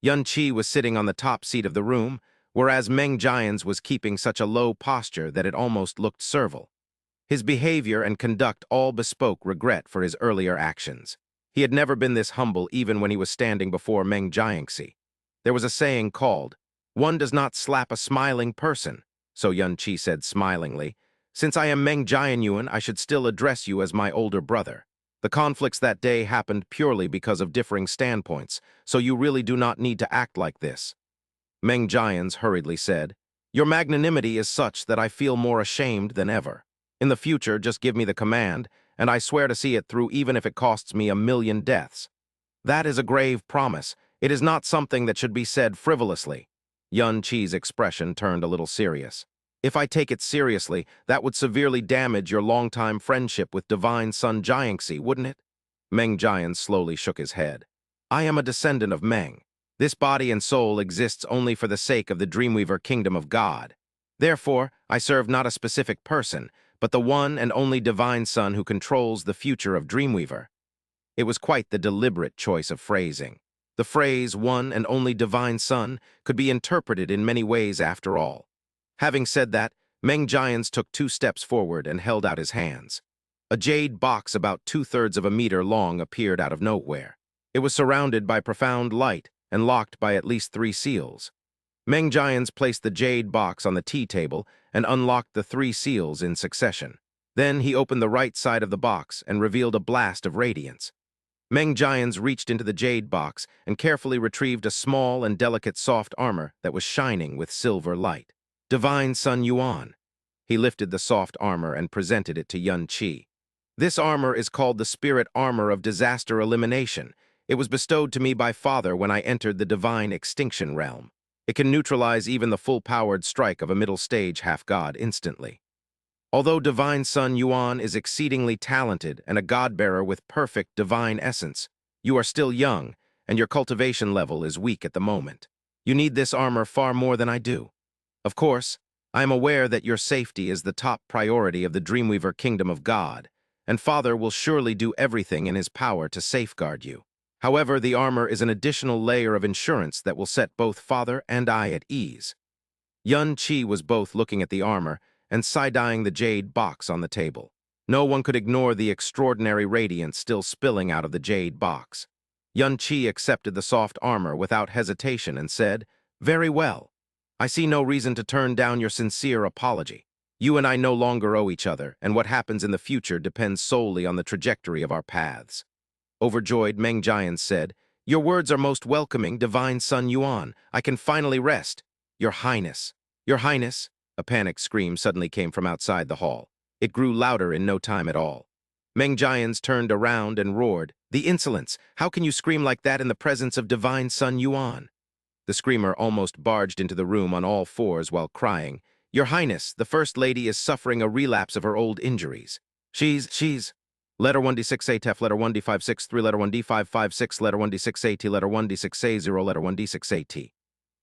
Yun Qi was sitting on the top seat of the room, whereas Meng Jian's was keeping such a low posture that it almost looked servile. His behavior and conduct all bespoke regret for his earlier actions. He had never been this humble even when he was standing before Meng Jiangxi. There was a saying called, "One does not slap a smiling person," so Yun Qi said smilingly, "Since I am Meng Jianyuan, I should still address you as my older brother. The conflicts that day happened purely because of differing standpoints, so you really do not need to act like this." Meng Jians hurriedly said, "Your magnanimity is such that I feel more ashamed than ever. In the future, just give me the command, and I swear to see it through even if it costs me 1,000,000 deaths." "That is a grave promise. It is not something that should be said frivolously." Yun Qi's expression turned a little serious. "If I take it seriously, that would severely damage your longtime friendship with Divine Son Jiangxi, wouldn't it?" Meng Jian slowly shook his head. "I am a descendant of Meng. This body and soul exists only for the sake of the Dreamweaver Kingdom of God. Therefore, I serve not a specific person, but the one and only Divine Son who controls the future of Dreamweaver." It was quite the deliberate choice of phrasing. The phrase, "one and only Divine Son," could be interpreted in many ways after all. Having said that, Meng Jians took 2 steps forward and held out his hands. A jade box about 2/3 of a meter long appeared out of nowhere. It was surrounded by profound light and locked by at least 3 seals. Meng Jians placed the jade box on the tea table and unlocked the 3 seals in succession. Then he opened the right side of the box and revealed a blast of radiance. Meng Jians reached into the jade box and carefully retrieved a small and delicate soft armor that was shining with silver light. "Divine Son Yuan." He lifted the soft armor and presented it to Yun Qi. "This armor is called the Spirit Armor of Disaster Elimination. It was bestowed to me by Father when I entered the Divine Extinction Realm. It can neutralize even the full-powered strike of a middle-stage half-god instantly. Although Divine Son Yuan is exceedingly talented and a god-bearer with perfect divine essence, you are still young, and your cultivation level is weak at the moment. You need this armor far more than I do. Of course, I am aware that your safety is the top priority of the Dreamweaver Kingdom of God, and Father will surely do everything in his power to safeguard you. However, the armor is an additional layer of insurance that will set both Father and I at ease." Yun Qi was both looking at the armor and side-eyeing the jade box on the table. No one could ignore the extraordinary radiance still spilling out of the jade box. Yun Qi accepted the soft armor without hesitation and said, "Very well. I see no reason to turn down your sincere apology. You and I no longer owe each other, and what happens in the future depends solely on the trajectory of our paths." Overjoyed, Meng Jian said, "Your words are most welcoming, Divine Son Yuan. I can finally rest. Your Highness. Your Highness." A panicked scream suddenly came from outside the hall. It grew louder in no time at all. Meng Jians turned around and roared, "The insolence! How can you scream like that in the presence of Divine Son Yuan?" The screamer almost barged into the room on all fours while crying, "Your Highness, the First Lady is suffering a relapse of her old injuries. She's... Letter 1D6A, Tef, letter 1D563, letter 1D556, letter 1D6AT, letter 1D6A0, letter 1D6AT.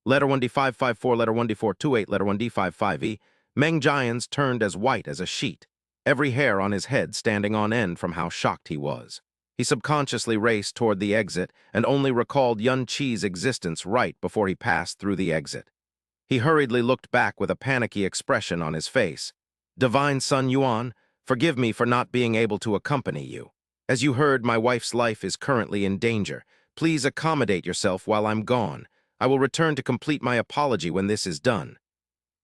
Letter 1D554, letter 1D428, letter 1D55E." Meng Jians turned as white as a sheet, every hair on his head standing on end from how shocked he was. He subconsciously raced toward the exit and only recalled Yun Qi's existence right before he passed through the exit. He hurriedly looked back with a panicky expression on his face. "Divine Son Yuan, forgive me for not being able to accompany you. As you heard, my wife's life is currently in danger. Please accommodate yourself while I'm gone. I will return to complete my apology when this is done."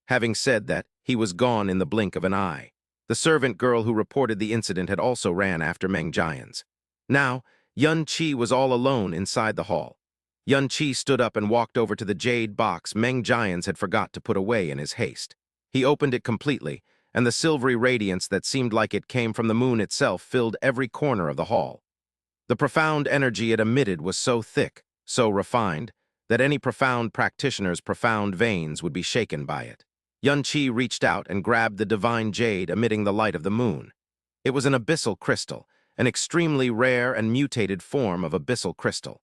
Having said that, he was gone in the blink of an eye. The servant girl who reported the incident had also ran after Meng Jians. Now, Yun Qi was all alone inside the hall. Yun Qi stood up and walked over to the jade box Meng Jians had forgot to put away in his haste. He opened it completely, and the silvery radiance that seemed like it came from the moon itself filled every corner of the hall. The profound energy it emitted was so thick, so refined, that any profound practitioner's profound veins would be shaken by it. Yun Qi reached out and grabbed the divine jade emitting the light of the moon. It was an abyssal crystal, an extremely rare and mutated form of abyssal crystal.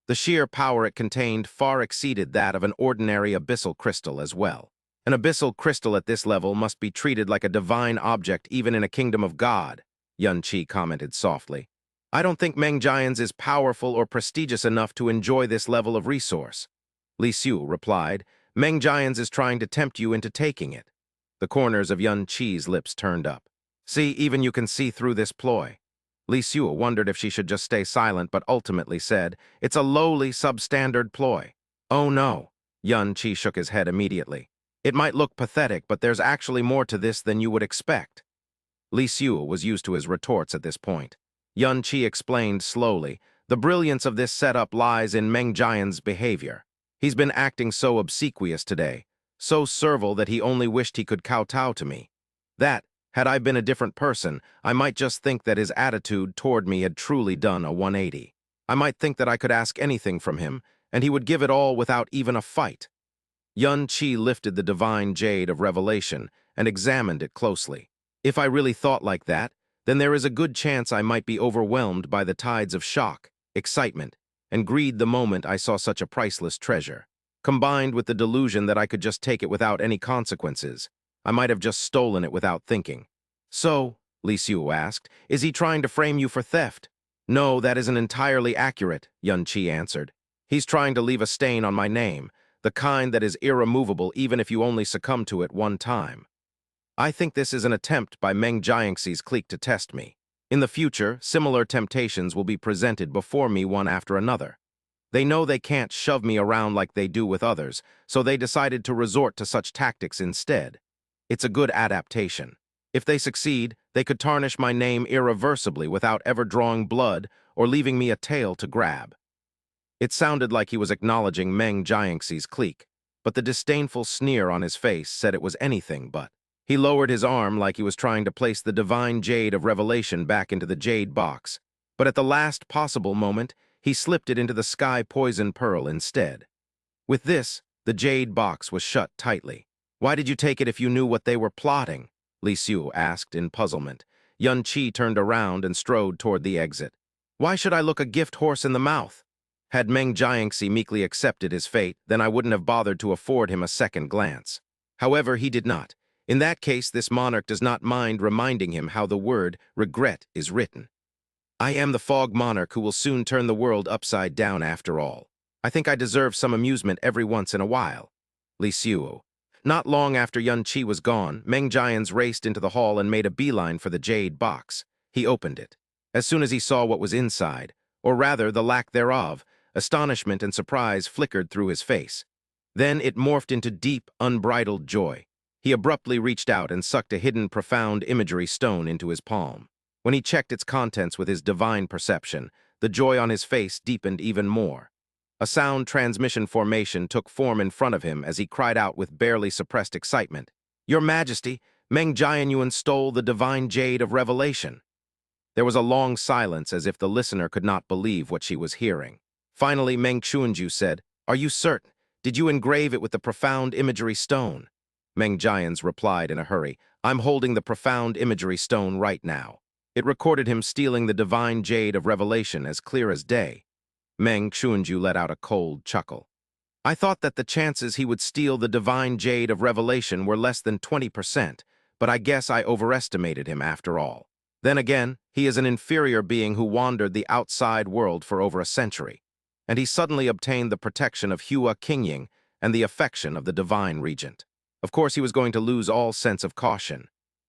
The sheer power it contained far exceeded that of an ordinary abyssal crystal as well. An abyssal crystal at this level must be treated like a divine object even in a kingdom of God, Yun Qi commented softly. I don't think Meng Jians is powerful or prestigious enough to enjoy this level of resource. Li Xiu replied, Meng Jians is trying to tempt you into taking it. The corners of Yun Qi's lips turned up. See, even you can see through this ploy. Li Xiu wondered if she should just stay silent, but ultimately said, it's a lowly, substandard ploy. Oh no. Yun Qi shook his head immediately. It might look pathetic, but there's actually more to this than you would expect. Li Xiu was used to his retorts at this point. Yun Qi explained slowly, the brilliance of this setup lies in Meng Jian's behavior. He's been acting so obsequious today, so servile that he only wished he could kowtow to me. That, had I been a different person, I might just think that his attitude toward me had truly done a 180. I might think that I could ask anything from him, and he would give it all without even a fight. Yun Qi lifted the divine jade of revelation and examined it closely. If I really thought like that, then there is a good chance I might be overwhelmed by the tides of shock, excitement, and greed the moment I saw such a priceless treasure. Combined with the delusion that I could just take it without any consequences, I might have just stolen it without thinking. So, Li Xiu asked, is he trying to frame you for theft? No, that isn't entirely accurate, Yun Qi answered. He's trying to leave a stain on my name, the kind that is irremovable even if you only succumb to it one time. I think this is an attempt by Meng Jiangxi's clique to test me. In the future, similar temptations will be presented before me one after another. They know they can't shove me around like they do with others, so they decided to resort to such tactics instead. It's a good adaptation. If they succeed, they could tarnish my name irreversibly without ever drawing blood or leaving me a tail to grab. It sounded like he was acknowledging Meng Jiangxi's clique, but the disdainful sneer on his face said it was anything but. He lowered his arm like he was trying to place the divine jade of revelation back into the jade box, but at the last possible moment, he slipped it into the sky poison pearl instead. With this, the jade box was shut tightly. Why did you take it if you knew what they were plotting? Li Xiu asked in puzzlement. Yun Qi turned around and strode toward the exit. Why should I look a gift horse in the mouth? Had Meng Jiangxi meekly accepted his fate, then I wouldn't have bothered to afford him a second glance. However, he did not. In that case, this monarch does not mind reminding him how the word regret is written. I am the fog monarch who will soon turn the world upside down after all. I think I deserve some amusement every once in a while. Li Xiu. Not long after Yun Qi was gone, Meng Jians raced into the hall and made a beeline for the jade box. He opened it. As soon as he saw what was inside, or rather the lack thereof, astonishment and surprise flickered through his face. Then it morphed into deep, unbridled joy. He abruptly reached out and sucked a hidden profound imagery stone into his palm. When he checked its contents with his divine perception, the joy on his face deepened even more. A sound transmission formation took form in front of him as he cried out with barely suppressed excitement. Your Majesty, Meng Jianyuan stole the divine jade of revelation. There was a long silence as if the listener could not believe what she was hearing. Finally, Meng Chuanju said, Are you certain? Did you engrave it with the profound imagery stone? Meng Jians replied in a hurry, I'm holding the profound imagery stone right now. It recorded him stealing the divine jade of revelation as clear as day. Meng Chuanju let out a cold chuckle. I thought that the chances he would steal the divine jade of revelation were less than 20%, but I guess I overestimated him after all. Then again, he is an inferior being who wandered the outside world for over a century, and he suddenly obtained the protection of Hua Qingying and the affection of the divine regent. Of course, he was going to lose all sense of caution.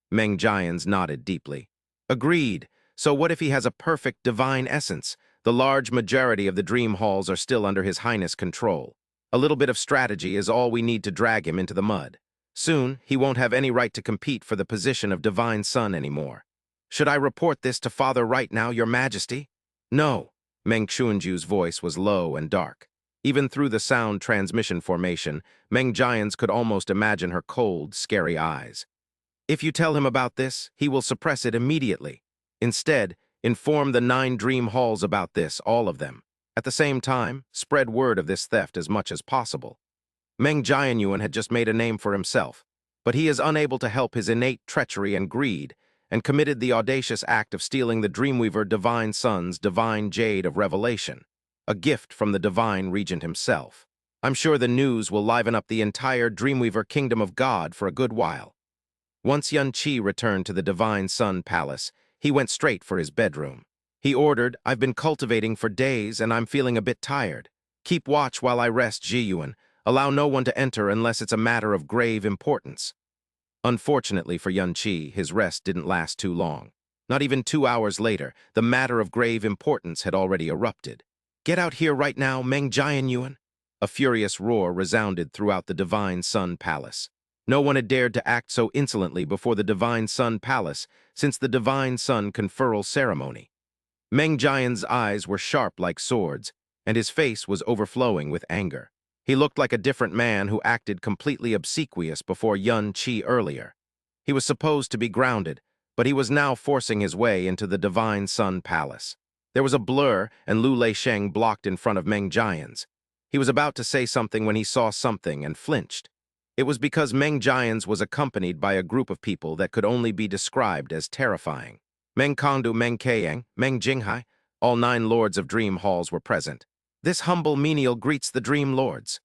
Meng Jians nodded deeply. Agreed. So what if he has a perfect divine essence? The large majority of the dream halls are still under His Highness' control. A little bit of strategy is all we need to drag him into the mud. Soon, he won't have any right to compete for the position of divine son anymore. Should I report this to Father right now, Your Majesty? No. Meng Chuanju's voice was low and dark. Even through the sound transmission formation, Meng Jians could almost imagine her cold, scary eyes. If you tell him about this, he will suppress it immediately. Instead, inform the 9 dream halls about this, all of them. At the same time, spread word of this theft as much as possible. Meng Jianyuan had just made a name for himself, but he is unable to help his innate treachery and greed, and committed the audacious act of stealing the Dreamweaver Divine Son's divine jade of revelation, a gift from the divine regent himself. I'm sure the news will liven up the entire Dreamweaver Kingdom of God for a good while. Once Yun Qi returned to the Divine Sun Palace, he went straight for his bedroom. He ordered, "I've been cultivating for days and I'm feeling a bit tired. Keep watch while I rest, Ji-Yuan. Allow no one to enter unless it's a matter of grave importance." Unfortunately for Yun Qi, his rest didn't last too long. Not even 2 hours later, the matter of grave importance had already erupted. "Get out here right now, Meng Jianyuan!" A furious roar resounded throughout the Divine Sun Palace. No one had dared to act so insolently before the Divine Sun Palace since the Divine Sun conferral ceremony. Meng Jian's eyes were sharp like swords, and his face was overflowing with anger. He looked like a different man who acted completely obsequious before Yun Qi earlier. He was supposed to be grounded, but he was now forcing his way into the Divine Sun Palace. There was a blur, and Lu Leisheng blocked in front of Meng Jian's. He was about to say something when he saw something and flinched. It was because Meng Jian's was accompanied by a group of people that could only be described as terrifying. Meng Kongdu, Meng Keyang, Meng Jinghai, all 9 lords of dream halls were present. "This humble menial greets the dream lords."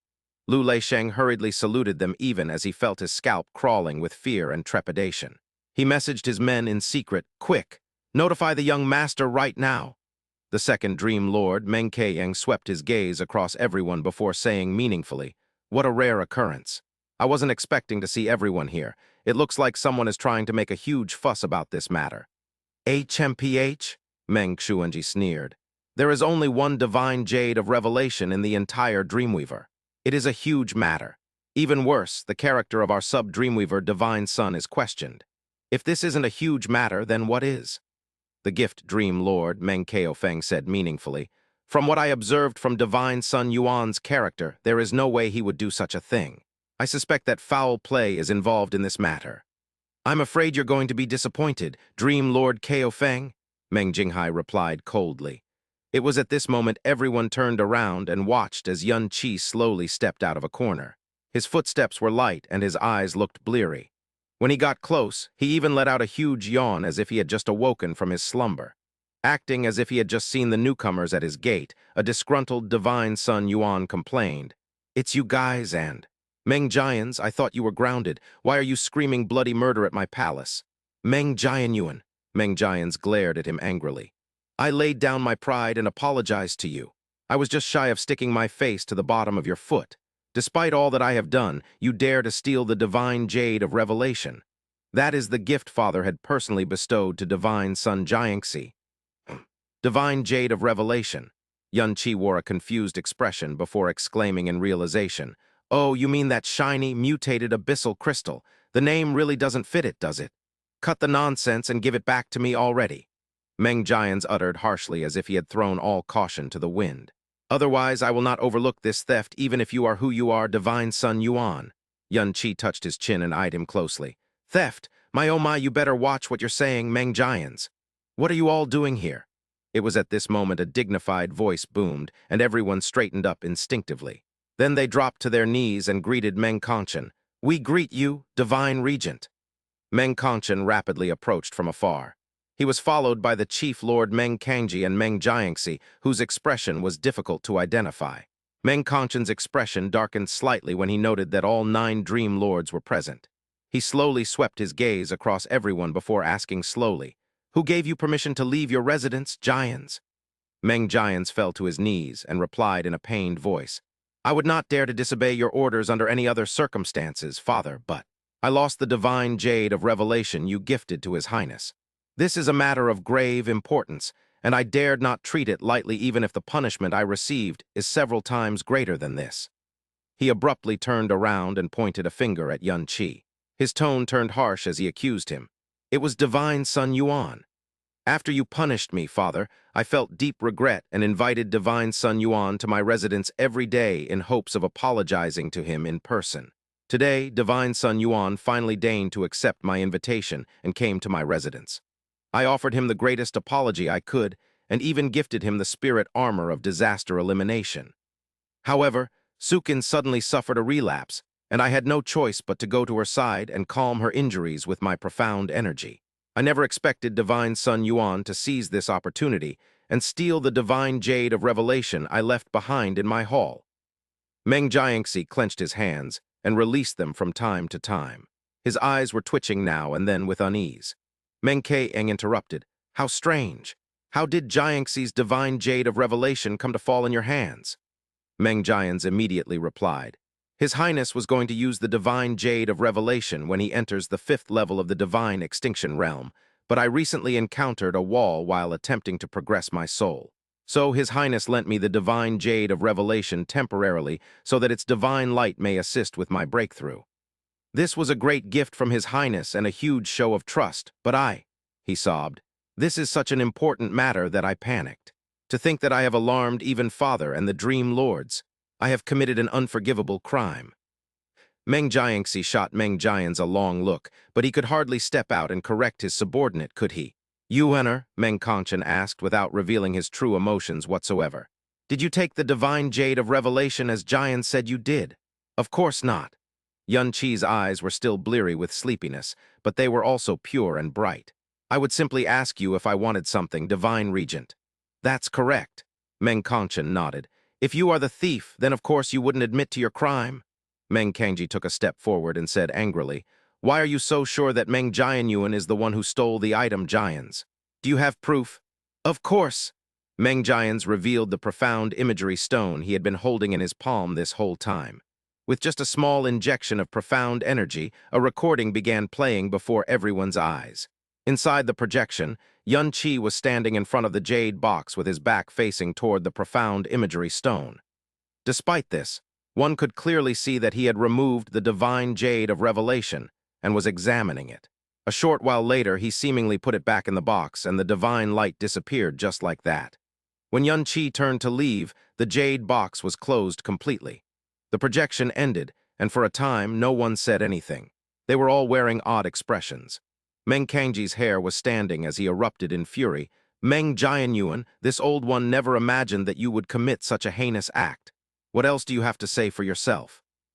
Lu Leisheng hurriedly saluted them even as he felt his scalp crawling with fear and trepidation. He messaged his men in secret, "Quick, notify the young master right now." The second dream lord, Meng Keyang, swept his gaze across everyone before saying meaningfully, "What a rare occurrence. I wasn't expecting to see everyone here. It looks like someone is trying to make a huge fuss about this matter." "HMPH?" Meng Xuanji sneered. "There is only one divine jade of revelation in the entire Dreamweaver. It is a huge matter. Even worse, the character of our sub-Dreamweaver Divine Sun is questioned. If this isn't a huge matter, then what is?" The Gift Dream Lord, Meng Keofeng, said meaningfully, "From what I observed from Divine Sun Yuan's character, there is no way he would do such a thing. I suspect that foul play is involved in this matter." "I'm afraid you're going to be disappointed, Dream Lord Keofeng," Meng Jinghai replied coldly. It was at this moment everyone turned around and watched as Yun Qi slowly stepped out of a corner. His footsteps were light and his eyes looked bleary. When he got close, he even let out a huge yawn as if he had just awoken from his slumber. Acting as if he had just seen the newcomers at his gate, a disgruntled Divine Sun Yuan complained, "It's you guys and... Meng Jians, I thought you were grounded. Why are you screaming bloody murder at my palace?" "Meng Jian Yuan," Meng Jians glared at him angrily. "I laid down my pride and apologized to you. I was just shy of sticking my face to the bottom of your foot. Despite all that I have done, you dare to steal the divine jade of revelation. That is the gift Father had personally bestowed to Divine Sun Jiangxi." "Divine jade of revelation." Yun Qi wore a confused expression before exclaiming in realization, "Oh, you mean that shiny, mutated abyssal crystal. The name really doesn't fit it, does it? Cut the nonsense and give it back to me already." Meng Jians uttered harshly as if he had thrown all caution to the wind. "Otherwise, I will not overlook this theft even if you are who you are, Divine Sun Yuan." Yun Qi touched his chin and eyed him closely. "Theft? My oh my, you better watch what you're saying, Meng Jians. What are you all doing here?" It was at this moment a dignified voice boomed, and everyone straightened up instinctively. Then they dropped to their knees and greeted Meng Kongchen. "We greet you, Divine Regent." Meng Kongchen rapidly approached from afar. He was followed by the Chief Lord Meng Kangji and Meng Jiangxi, whose expression was difficult to identify. Meng Kongchen's expression darkened slightly when he noted that all 9 Dream Lords were present. He slowly swept his gaze across everyone before asking slowly, "Who gave you permission to leave your residence, Jians?" Meng Jians fell to his knees and replied in a pained voice, "I would not dare to disobey your orders under any other circumstances, Father, but I lost the divine jade of revelation you gifted to His Highness. This is a matter of grave importance, and I dared not treat it lightly even if the punishment I received is several times greater than this." He abruptly turned around and pointed a finger at Yun Qi. His tone turned harsh as he accused him. "It was Divine Sun Yuan. After you punished me, Father, I felt deep regret and invited Divine Sun Yuan to my residence every day in hopes of apologizing to him in person. Today, Divine Sun Yuan finally deigned to accept my invitation and came to my residence. I offered him the greatest apology I could and even gifted him the spirit armor of disaster elimination. However, Sukin suddenly suffered a relapse, and I had no choice but to go to her side and calm her injuries with my profound energy. I never expected Divine Sun Yuan to seize this opportunity and steal the divine jade of revelation I left behind in my hall." Meng Jiangxi clenched his hands and released them from time to time. His eyes were twitching now and then with unease. Meng Keyang interrupted, "How strange. How did Jiangxi's divine jade of revelation come to fall in your hands? Meng Jians immediately replied. His Highness was going to use the divine jade of revelation when he enters the 5th level of the divine extinction realm, but I recently encountered a wall while attempting to progress my soul. So His Highness lent me the divine jade of revelation temporarily so that its divine light may assist with my breakthrough. This was a great gift from His Highness and a huge show of trust, but he sobbed, this is such an important matter that I panicked. To think that I have alarmed even Father and the Dream Lords. I have committed an unforgivable crime. Meng Jiangxi shot Meng Jians a long look, but he could hardly step out and correct his subordinate, could he? Yuener, Meng Kongchen asked without revealing his true emotions whatsoever. Did you take the divine jade of revelation as Jian said you did? Of course not. Yun Qi's eyes were still bleary with sleepiness, but they were also pure and bright. I would simply ask you if I wanted something, Divine Regent. That's correct. Meng Kongchen nodded. If you are the thief, then of course you wouldn't admit to your crime. Meng Kangji took a step forward and said angrily, why are you so sure that Meng Jianyuan is the one who stole the item Jians? Do you have proof? Of course. Meng Jians revealed the profound imagery stone he had been holding in his palm this whole time. With just a small injection of profound energy, a recording began playing before everyone's eyes. Inside the projection, Yun Qi was standing in front of the jade box with his back facing toward the profound imagery stone. Despite this, one could clearly see that he had removed the divine jade of revelation and was examining it. A short while later, he seemingly put it back in the box and the divine light disappeared just like that. When Yun Qi turned to leave, the jade box was closed completely. The projection ended, and for a time, no one said anything. They were all wearing odd expressions. Meng Kangji's hair was standing as he erupted in fury. Meng Jianyuan, this old one never imagined that you would commit such a heinous act. What else do you have to say for yourself?